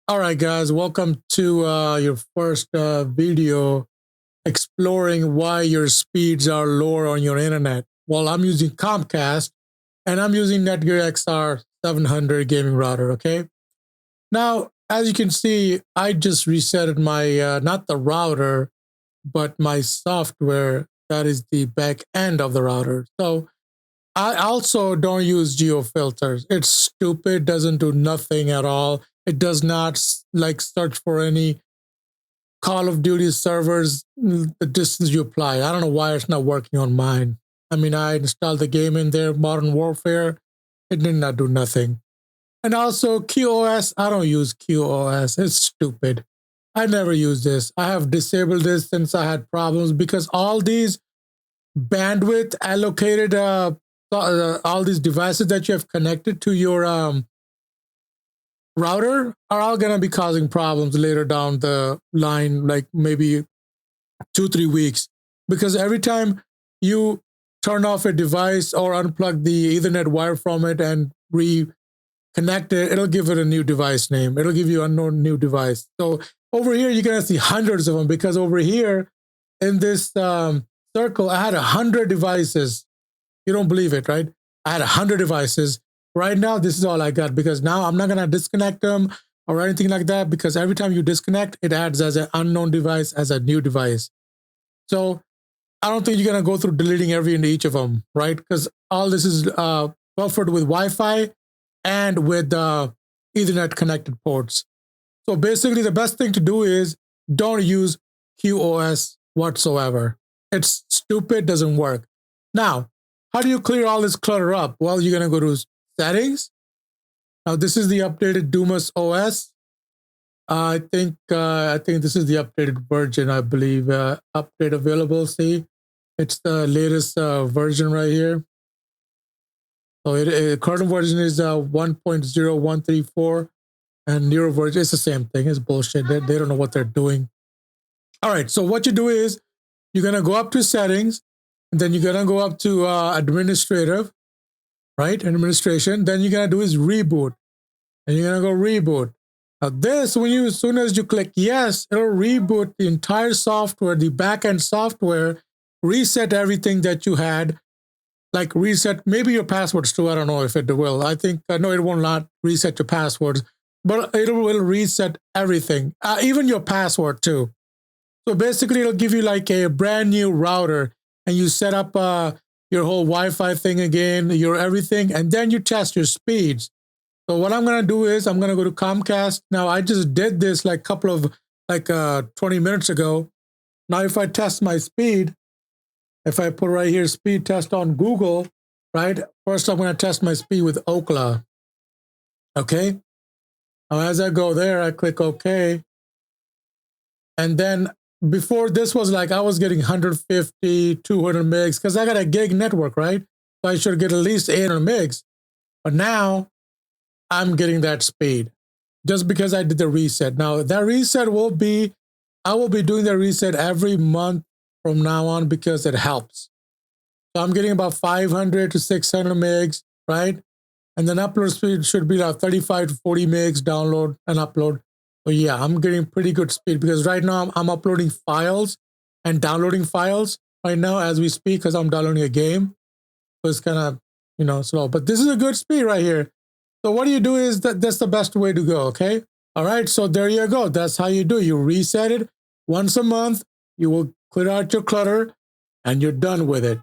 All right, guys, welcome to your first video exploring why your speeds are lower on your internet. Well, I'm using Comcast and I'm using Netgear XR700 gaming router. Okay. Now, as you can see, I just resetted my, not the router, but my software that is the back end of the router. So I also don't use geo filters. It's stupid, doesn't do nothing at all. It does not like search for any Call of Duty servers, the distance you apply. I don't know why it's not working on mine. I mean, I installed the game in there, Modern Warfare. It did not do nothing. And also QoS, I don't use QoS. It's stupid. I never use this. I have disabled this since I had problems because all these bandwidth allocated, all these devices that you have connected to your router are all going to be causing problems later down the line, like maybe 2-3 weeks, because every time you turn off a device or unplug the Ethernet wire from it and reconnect it, it'll give it a new device name. It'll give you unknown new device. So over here, you're going to see hundreds of them, because over here in this circle, I had 100 devices. You don't believe it, right? I had 100 devices. Right now, this is all I got, because now I'm not going to disconnect them or anything like that, because every time you disconnect, it adds as an unknown device, as a new device. So I don't think you're going to go through deleting every and each of them, right? Because all this is buffered with Wi-Fi and with Ethernet connected ports. So basically, the best thing to do is don't use QoS whatsoever. It's stupid, doesn't work. Now, how do you clear all this clutter up? Well, you're going to go to Settings. Now, this is the updated Dumas OS. I think this is the updated version, I believe. Update available. See, it's the latest version right here. So current version is 1.0134, and newer version is the same thing. It's bullshit. They don't know what they're doing. All right. So what you do is you're gonna go up to Settings, and then you're gonna go up to Administrative, right? Administration. Then you're gonna do is Reboot, and you're gonna go Reboot. Now this, as soon as you click yes, it'll reboot the entire software, the backend software, reset everything that you had, like reset maybe your passwords too. I don't know if it will. I think no, it will not reset your passwords, but it will reset everything, even your password too. So basically, it'll give you like a brand new router, and you set up your whole Wi-Fi thing again, your everything, and then you test your speeds. So what I'm going to do is I'm going to go to Comcast. Now, I just did this like 20 minutes ago. Now, if I test my speed, if I put right here, speed test on Google, right? First, I'm going to test my speed with Ookla. Okay. Now, as I go there, I click OK. And then before, this was like I was getting 150, 200 megs, because I got a gig network, right? So I should get at least 800 megs. But now I'm getting that speed just because I did the reset. Now that reset I will be doing the reset every month from now on, because it helps. So I'm getting about 500 to 600 megs, right? And then upload speed should be like 35 to 40 megs download and upload. So yeah, I'm getting pretty good speed, because right now I'm uploading files and downloading files right now as we speak, because I'm downloading a game. So it's kind of, slow, but this is a good speed right here. So what you do is that's the best way to go, okay? All right, so there you go. That's how you do it. You reset it once a month. You will clear out your clutter, and you're done with it.